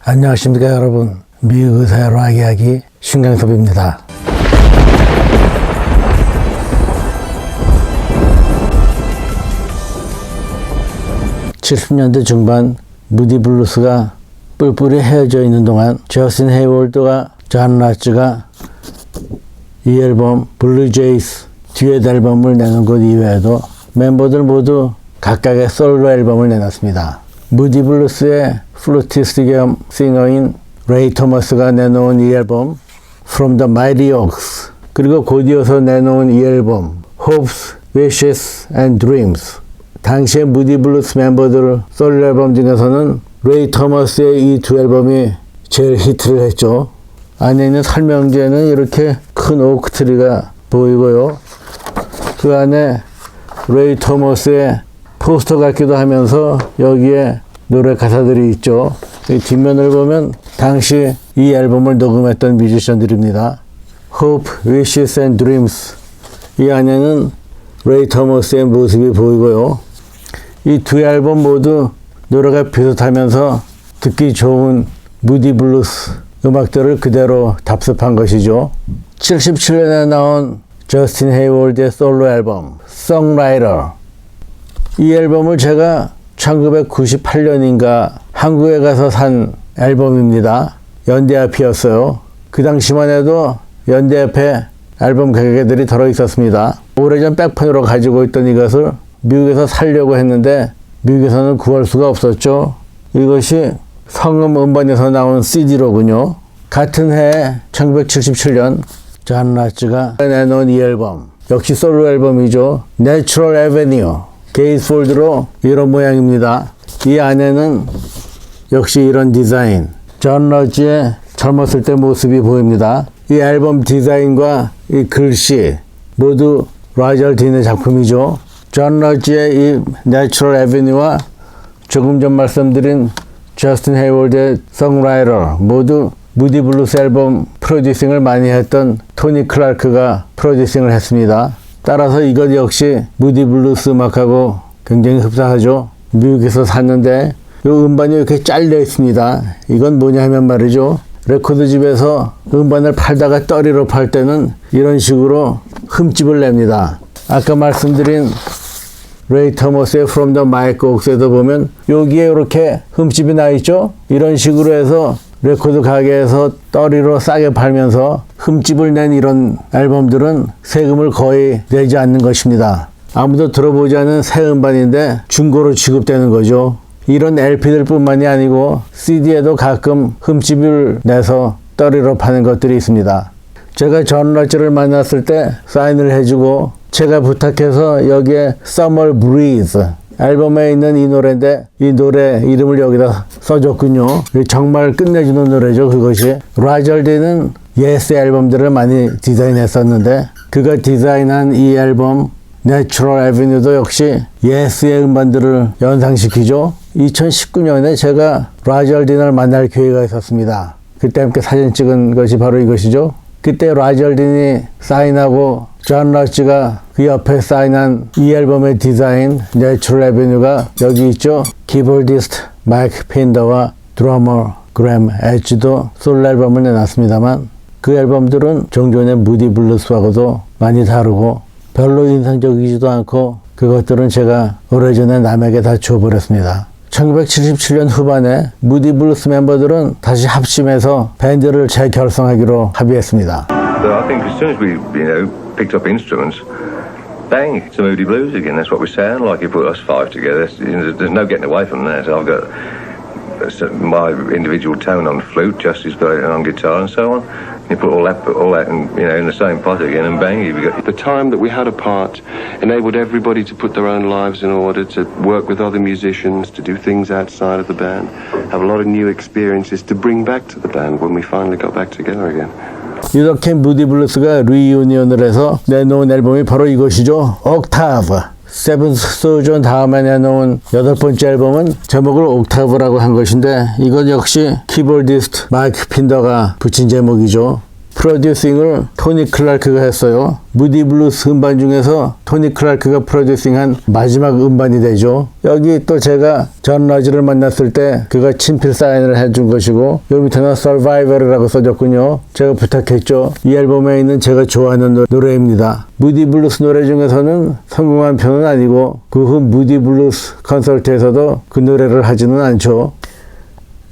안녕하십니까 여러분. 미국 의사의 락 이야기 신강섭입니다. (70년대) 중반 무디 블루스가 뿔뿔이 헤어져 있는 동안 저스틴 헤이월드와 존 라츠가 이 앨범 블루제이스 듀엣 앨범을 내는 것 이외에도 멤버들 모두 각각의 솔로 앨범을 내놨습니다. 무디 블루스의 플루티스트 겸 싱어인 레이 토머스가 내놓은 이 앨범 From the Mighty Oaks, 그리고 곧이어서 내놓은 이 앨범 Hopes, Wishes and Dreams. 당시의 무디 블루스 멤버들 솔로 앨범 중에서는 레이 토머스의 이 두 앨범이 제일 히트를 했죠. 안에 있는 설명지에는 이렇게 큰 오크트리가 보이고요. 그 안에 레이 토머스의 포스터 같기도 하면서 여기에 노래 가사들이 있죠. 이 뒷면을 보면 당시 이 앨범을 녹음했던 뮤지션들입니다. Hope, Wishes and Dreams. 이 안에는 레이 토머스의 모습이 보이고요. 이 두 앨범 모두 노래가 비슷하면서 듣기 좋은 무디 블루스 음악들을 그대로 답습한 것이죠. 77년에 나온 저스틴 헤이월드의 솔로 앨범 Songwriter. 이 앨범을 제가 1998년인가 한국에 가서 산 앨범입니다. 연대 앞이었어요. 그 당시만 해도 연대 앞에 앨범 가게들이 덜어 있었습니다. 오래전 백판으로 가지고 있던 이것을 미국에서 사려고 했는데 미국에서는 구할 수가 없었죠. 이것이 성음 음반에서 나온 CD로군요. 같은 해에 1977년 존 라츠가 내놓은 이 앨범, 역시 솔로 앨범이죠. Natural Avenue 게이트폴드로 이런 모양입니다. 이 안에는 역시 이런 디자인, 존 라츠의 젊었을 때 모습이 보입니다. 이 앨범 디자인과 이 글씨 모두 라젤 딘의 작품이죠. 존 라츠의 이 Natural Avenue와 조금 전 말씀드린 저스틴 헤이월드의 Songwriter 모두 무디 블루스 앨범 프로듀싱을 많이 했던 토니 클라크가 프로듀싱을 했습니다. 따라서 이것 역시 무디 블루스 음악하고 굉장히 흡사하죠. 미국에서 샀는데 이 음반이 이렇게 잘려 있습니다. 이건 뭐냐 하면 말이죠. 레코드집에서 음반을 팔다가 떨이로 팔 때는 이런 식으로 흠집을 냅니다. 아까 말씀드린 레이 토머스의 From the Mighty Oaks에도 보면 여기에 이렇게 흠집이 나 있죠. 이런 식으로 해서 레코드 가게에서 떨이로 싸게 팔면서 흠집을 낸 이런 앨범들은 세금을 거의 내지 않는 것입니다. 아무도 들어보지 않은 새 음반인데 중고로 취급되는 거죠. 이런 LP들 뿐만이 아니고 CD에도 가끔 흠집을 내서 떨이로 파는 것들이 있습니다. 제가 존 라츠를 만났을 때 사인을 해주고 제가 부탁해서 여기에 Summer Breeze 앨범에 있는 이 노래인데 이 노래 이름을 여기다 써줬군요. 정말 끝내주는 노래죠. 그것이 라젤 딘은 예스 앨범들을 많이 디자인했었는데 그가 디자인한 이 앨범 Natural Avenue도 역시 예스의 음반들을 연상시키죠. 2019년에 제가 라젤 딘을 만날 기회가 있었습니다. 그때 함께 사진 찍은 것이 바로 이것이죠. 그때 라젤 딘이 사인하고 존 라츠가 그 옆에 사인한 이 앨범의 디자인 Natural Avenue가 여기 있죠. 키보디스트 마이크 핀더와 드러머 그램 엣지도 솔로 앨범을 내놨습니다만 그 앨범들은 종전의 무디 블루스하고도 많이 다르고 별로 인상적이지도 않고 그것들은 제가 오래전에 남에게 다 줘버렸습니다. 1977년 후반에 무디 블루스 멤버들은 다시 합심해서 밴드를 재결성하기로 합의했습니다. I think as soon as we, picked up instruments, bang, it's a Moody Blues again. That's what we sound like. You put us five together. There's no getting away from that. So I've got my individual tone on flute, Justy's got it on guitar, and so on. You put all that, in the same pot again, and bang, you've got. The time that we had apart enabled everybody to put their own lives in order, to work with other musicians, to do things outside of the band, have a lot of new experiences to bring back to the band when we finally got back together again. 이렇게 무디 블루스가 리유니언을 해서 내놓은 앨범이 바로 이것이죠. 옥타브. 세븐스 소전 다음에 내놓은 8번째 앨범은 제목을 옥타브라고 한 것인데 이것 역시 키보디스트 마이크 핀더가 붙인 제목이죠. 프로듀싱을 토니 클라크가 했어요. 무디 블루스 음반 중에서 토니 클라크가 프로듀싱한 마지막 음반이 되죠. 여기 또 제가 존 러지를 만났을 때 그가 친필 사인을 해준 것이고 요 밑에는 Survivor이라고 써졌군요. 제가 부탁했죠. 이 앨범에 있는 제가 좋아하는 노래입니다. 무디 블루스 노래 중에서는 성공한 편은 아니고 그 후 무디 블루스 콘서트에서도 그 노래를 하지는 않죠.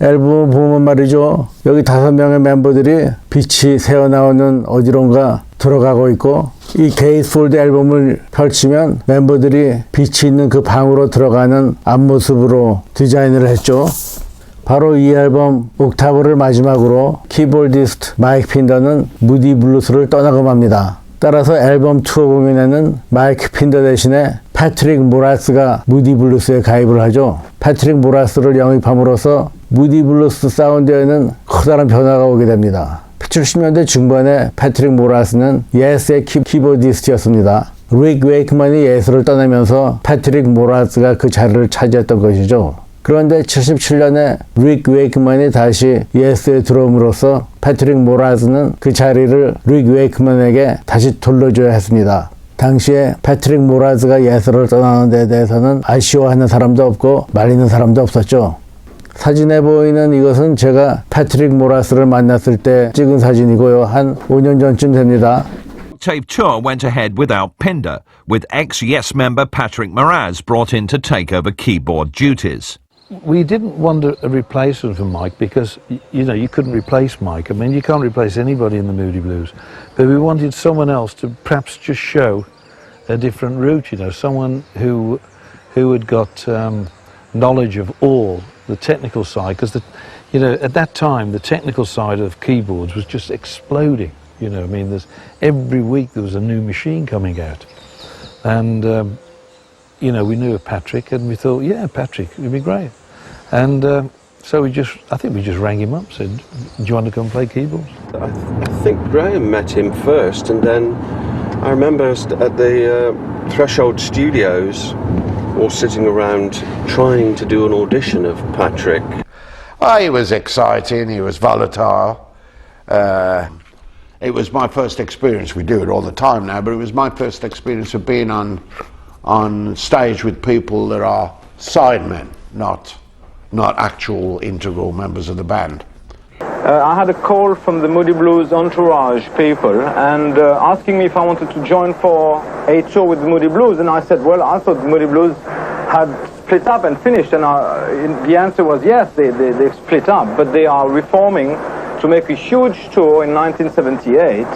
앨범을 보면 말이죠. 여기 5명의 멤버들이 빛이 새어나오는 어디론가 들어가고 있고 이 게이스폴드 앨범을 펼치면 멤버들이 빛이 있는 그 방으로 들어가는 앞모습으로 디자인을 했죠. 바로 이 앨범 옥타브를 마지막으로 키보디스트 마이크 핀더는 무디 블루스를 떠나고 맙니다. 따라서 앨범 투어 공연에는 마이크 핀더 대신에 패트릭 모라스가 무디 블루스에 가입을 하죠. 패트릭 모라스를 영입함으로써 무디 블루스 사운드에는 커다란 변화가 오게 됩니다. 70년대 중반에 패트릭 모라스는 예스의 키보디스트였습니다. 릭 웨이크만이 예스를 떠나면서 패트릭 모라스가 그 자리를 차지했던 것이죠. 그런데 77년에 릭 웨이크만이 다시 예스에 들어옴으로써 패트릭 모라스는 그 자리를 릭 웨이크만에게 다시 돌려줘야 했습니다. 당시에 패트릭 모라스가 예스를 떠나는 데 대해서는 아쉬워하는 사람도 없고 말리는 사람도 없었죠. 사진에 보이는 이것은 제가 패트릭 모라스를 만났을 때 찍은 사진이고요. 한 5년 전쯤 됩니다. Tape tour went ahead without Pinder, with ex-Yes member Patrick Moraz brought in to take over keyboard duties. We didn't want a replacement for Mike because, you know, you couldn't replace Mike. I mean, you can't replace anybody in the Moody Blues. But we wanted someone else to perhaps just show a different route, you know, someone who had got knowledge of all the technical side. Because, you know, at that time, the technical side of keyboards was just exploding. You know, I mean, every week there was a new machine coming out. And, you know, we knew of Patrick and we thought, yeah, Patrick, it'd be great. And so I think we just rang him up, said, do you want to come play keyboards? I think Graham met him first, and then I remember at the Threshold Studios, all sitting around trying to do an audition of Patrick. He was exciting, he was volatile. It was my first experience. We do it all the time now, but it was my first experience of being on stage with people that are sidemen, not actual integral members of the band. I had a call from the Moody Blues entourage people and asking me if I wanted to join for a tour with the Moody Blues, and I said, well, I thought the Moody Blues had split up and finished, and the answer was yes, they've split up, but they are reforming to make a huge tour in 1978,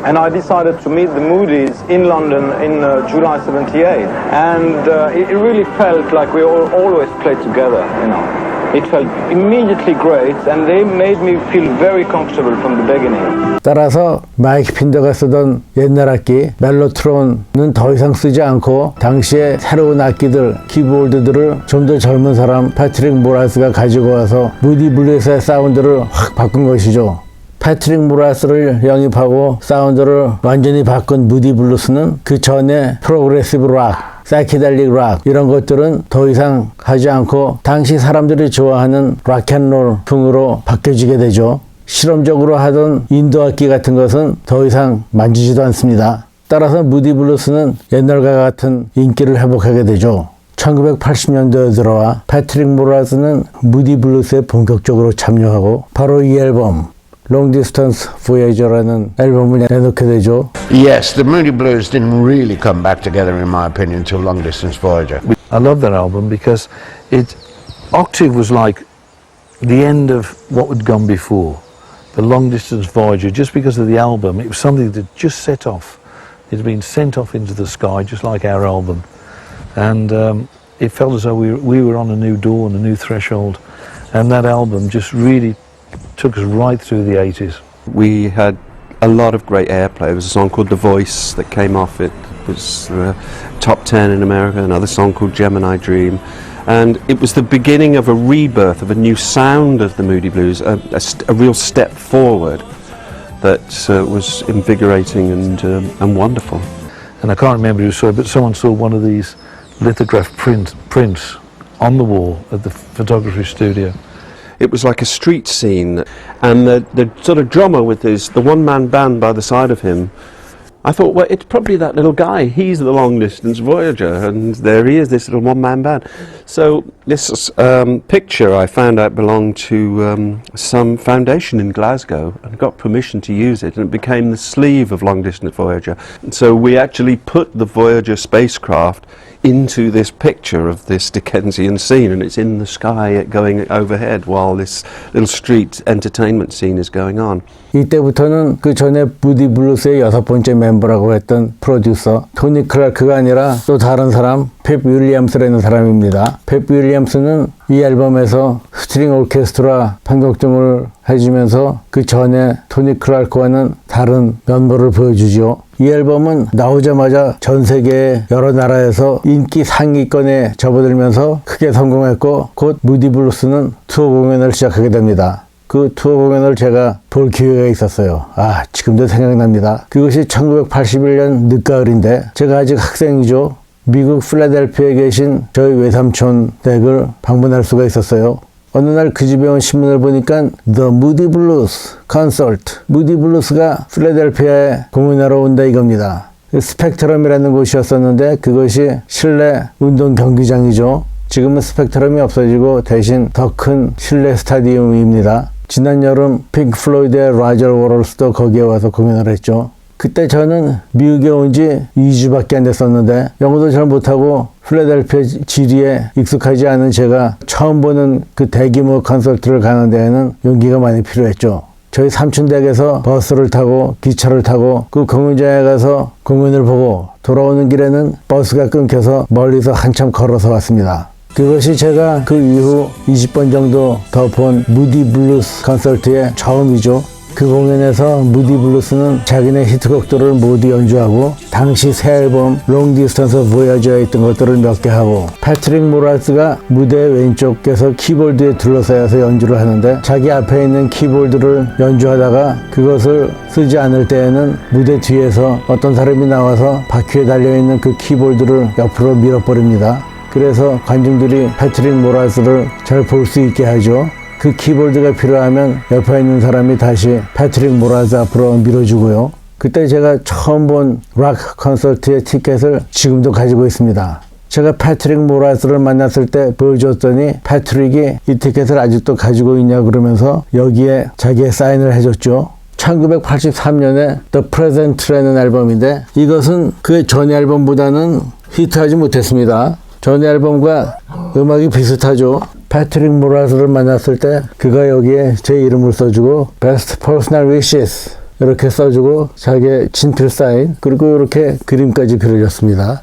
and I decided to meet the Moody's in London in July 78, and it really felt like we all always played together, you know. It felt immediately great, and they made me feel very comfortable from the beginning. 따라서 마이크 핀더가 쓰던 옛날 악기 멜로트론은 더 이상 쓰지 않고 당시에 새로운 악기들, 키보드들을 좀 더 젊은 사람 패트릭 모라스가 가지고 와서 무디 블루스의 사운드를 확 바꾼 것이죠. 패트릭 모라스를 영입하고 사운드를 완전히 바꾼 무디 블루스는 그 전에 프로그레시브 락, 사이키델릭 락 이런 것들은 더 이상 하지 않고 당시 사람들이 좋아하는 락앤롤 풍으로 바뀌어지게 되죠. 실험적으로 하던 인도 악기 같은 것은 더 이상 만지지도 않습니다. 따라서 무디 블루스는 옛날과 같은 인기를 회복하게 되죠. 1980년도에 들어와 패트릭 모라스는 무디 블루스에 본격적으로 참여하고 바로 이 앨범 Long Distance Voyager라는 앨범을 내놓게 되죠. Yes, the Moody Blues didn't really come back together, in my opinion, until Long Distance Voyager. I love that album because Octave was like the end of what had gone before. The Long Distance Voyager, just because of the album, it was something that just set off. It had been sent off into the sky, just like our album. And it felt as though we were on a new dawn, a new threshold. And that album just really took us right through the 80s. We had a lot of great airplay. There was a song called The Voice that came off it. It was top 10 in America. Another song called Gemini Dream. And it was the beginning of a rebirth, of a new sound of the Moody Blues, a real step forward that was invigorating and wonderful. And I can't remember who saw it, but someone saw one of these lithograph prints on the wall at the photography studio. it was like a street scene, and the sort of drummer with the one-man band by the side of him, I thought, well, it's probably that little guy. He's the long-distance Voyager, and there he is, this little one-man band. So this picture I found out belonged to some foundation in Glasgow, and got permission to use it, and it became the sleeve of Long-Distance Voyager. And so we actually put the Voyager spacecraft into this picture of this Dickensian scene, and it's in the sky going overhead while this little street entertainment scene is going on. 이때부터는 그 전에 무디 블루스의 6번째 멤버라고 했던 프로듀서 토니 클라크가 아니라 또 다른 사람 펩 윌리엄스라는 사람입니다. 펩 윌리엄스는 이 앨범에서 스트링 오케스트라 편곡점을 해주면서 그 전에 토니 클라크와는 다른 면모를 보여주죠. 이 앨범은 나오자마자 전 세계 여러 나라에서 인기 상위권에 접어들면서 크게 성공했고 곧 무디 블루스는 투어 공연을 시작하게 됩니다. 그 투어 공연을 제가 볼 기회가 있었어요. 아, 지금도 생각납니다. 그것이 1981년 늦가을인데 제가 아직 학생이죠. 미국 필라델피아에 계신 저희 외삼촌 댁을 방문할 수가 있었어요. 어느 날 그 집에 온 신문을 보니까 The Moody Blues Concert, 무디 블루스가 필라델피아에 공연하러 온다 이겁니다. 스펙트럼이라는 곳이었었는데 그것이 실내 운동 경기장이죠. 지금은 스펙트럼이 없어지고 대신 더 큰 실내 스타디움입니다. 지난 여름 핑크 플로이드의 라저 워럴스도 거기에 와서 공연을 했죠. 그때 저는 미국에 온 지 2주밖에 안 됐었는데 영어도 잘 못하고 필라델피아 지리에 익숙하지 않은 제가 처음 보는 그 대규모 콘서트를 가는 데에는 용기가 많이 필요했죠. 저희 삼촌 댁에서 버스를 타고 기차를 타고 그 공연장에 가서 공연을 보고 돌아오는 길에는 버스가 끊겨서 멀리서 한참 걸어서 왔습니다. 그것이 제가 그 이후 20번 정도 더 본 무디 블루스 콘서트의 처음이죠. 그 공연에서 무디 블루스는 자기네 히트곡들을 모두 연주하고 당시 새 앨범 롱 디스턴스 보야저에 있던 것들을 몇 개 하고 패트릭 모라스가 무대 왼쪽에서 키보드에 둘러싸여서 연주를 하는데 자기 앞에 있는 키보드를 연주하다가 그것을 쓰지 않을 때에는 무대 뒤에서 어떤 사람이 나와서 바퀴에 달려있는 그 키보드를 옆으로 밀어버립니다. 그래서 관중들이 패트릭 모라스를 잘 볼 수 있게 하죠. 그 키보드가 필요하면 옆에 있는 사람이 다시 패트릭 모라스 앞으로 밀어주고요. 그때 제가 처음 본 락 콘서트의 티켓을 지금도 가지고 있습니다. 제가 패트릭 모라스를 만났을 때 보여줬더니 패트릭이 이 티켓을 아직도 가지고 있냐 그러면서 여기에 자기의 사인을 해줬죠. 1983년에 The Present라는 앨범인데 이것은 그 전 앨범보다는 히트하지 못했습니다. 전 앨범과 음악이 비슷하죠. 패트릭 모라스를 만났을 때 그가 여기에 제 이름을 써주고 Best Personal Wishes 이렇게 써주고 자기의 친필 사인 그리고 이렇게 그림까지 그려줬습니다.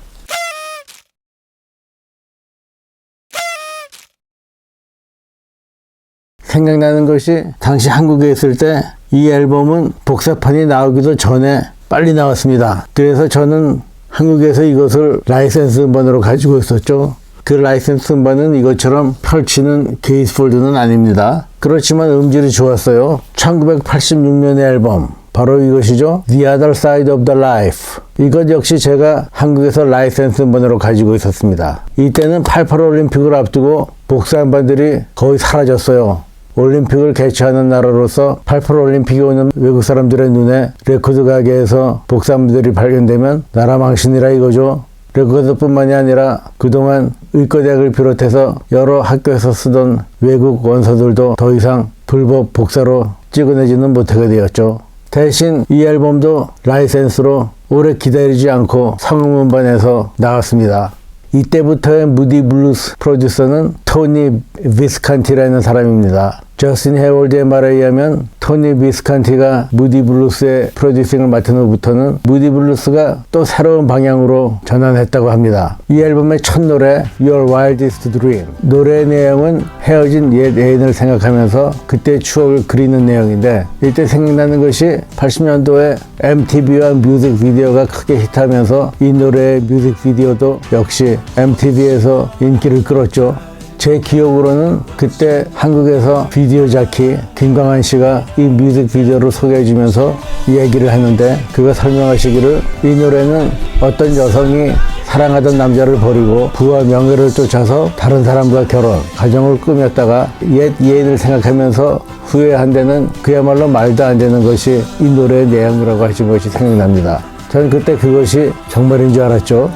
생각나는 것이 당시 한국에 있을 때 이 앨범은 복사판이 나오기도 전에 빨리 나왔습니다. 그래서 저는 한국에서 이것을 라이센스 음반으로 가지고 있었죠. 그 라이센스 음반은 이것처럼 펼치는 게이트폴드는 아닙니다. 그렇지만 음질이 좋았어요. 1986년의 앨범 바로 이것이죠. The Other Side of the Life. 이것 역시 제가 한국에서 라이센스 음반으로 가지고 있었습니다. 이때는 88 올림픽을 앞두고 복사 음반들이 거의 사라졌어요. 올림픽을 개최하는 나라로서 88 올림픽에 오는 외국 사람들의 눈에 레코드 가게에서 복사물들이 발견되면 나라 망신이라 이거죠. 레코드뿐만이 아니라 그동안 의과대학을 비롯해서 여러 학교에서 쓰던 외국 원서들도 더 이상 불법 복사로 찍어내지는 못하게 되었죠. 대신 이 앨범도 라이센스로 오래 기다리지 않고 상업 음반에서 나왔습니다. 이때부터의 무디 블루스 프로듀서는 토니 비스칸티라는 사람입니다. 저스틴 헤월드의 말에 의하면 토니 비스칸티가 무디 블루스의 프로듀싱을 맡은 후부터는 무디 블루스가 또 새로운 방향으로 전환했다고 합니다. 이 앨범의 첫 노래 Your Wildest Dream 노래의 내용은 헤어진 옛 애인을 생각하면서 그때의 추억을 그리는 내용인데 이때 생각나는 것이 80년도에 MTV와 뮤직비디오가 크게 히트하면서 이 노래의 뮤직비디오도 역시 MTV에서 인기를 끌었죠. 제 기억으로는 그때 한국에서 비디오 자키 김광한 씨가 이 뮤직비디오를 소개해주면서 이야기를 하는데 그가 설명하시기를 이 노래는 어떤 여성이 사랑하던 남자를 버리고 부와 명예를 쫓아서 다른 사람과 결혼, 가정을 꾸몄다가 옛 예인을 생각하면서 후회한다는 그야말로 말도 안 되는 것이 이 노래의 내용이라고 하신 것이 생각납니다. 저는 그때 그것이 정말인 줄 알았죠.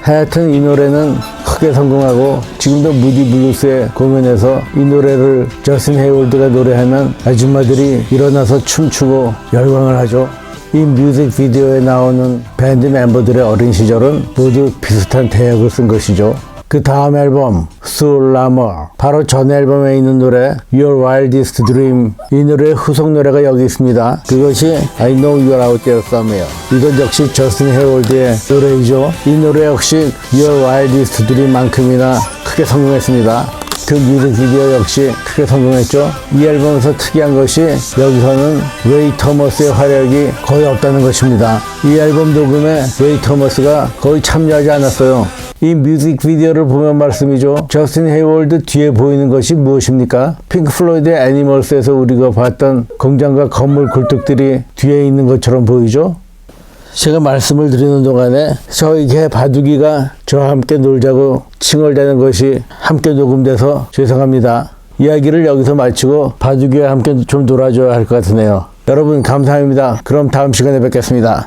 하여튼 이 노래는 크게 성공하고 지금도 무디 블루스의 공연에서 이 노래를 저스틴 헤이월드가 노래하면 아줌마들이 일어나서 춤추고 열광을 하죠. 이 뮤직비디오에 나오는 밴드 멤버들의 어린 시절은 모두 비슷한 대역을 쓴 것이죠. 그 다음 앨범 Soul Lamer, 바로 전 앨범에 있는 노래 Your Wildest Dream, 이 노래의 후속 노래가 여기 있습니다. 그것이 I Know You're Out There Somewhere. 이건 역시 저스틴 헤이월드의 노래이죠. 이 노래 역시 Your Wildest Dream만큼이나 크게 성공했습니다. 그 뮤직비디오 역시 크게 성공했죠. 이 앨범에서 특이한 것이 여기서는 레이 토머스의 활약이 거의 없다는 것입니다. 이 앨범 녹음에 레이 토머스가 거의 참여하지 않았어요. 이 뮤직비디오를 보면 말씀이죠. 저스틴 헤이월드 뒤에 보이는 것이 무엇입니까? 핑크 플로이드의 애니멀스에서 우리가 봤던 공장과 건물 굴뚝들이 뒤에 있는 것처럼 보이죠. 제가 말씀을 드리는 동안에 저희 개 바둑이가 저와 함께 놀자고 칭얼대는 것이 함께 녹음돼서 죄송합니다. 이야기를 여기서 마치고 바둑이와 함께 좀 놀아줘야 할 것 같으네요. 여러분 감사합니다. 그럼 다음 시간에 뵙겠습니다.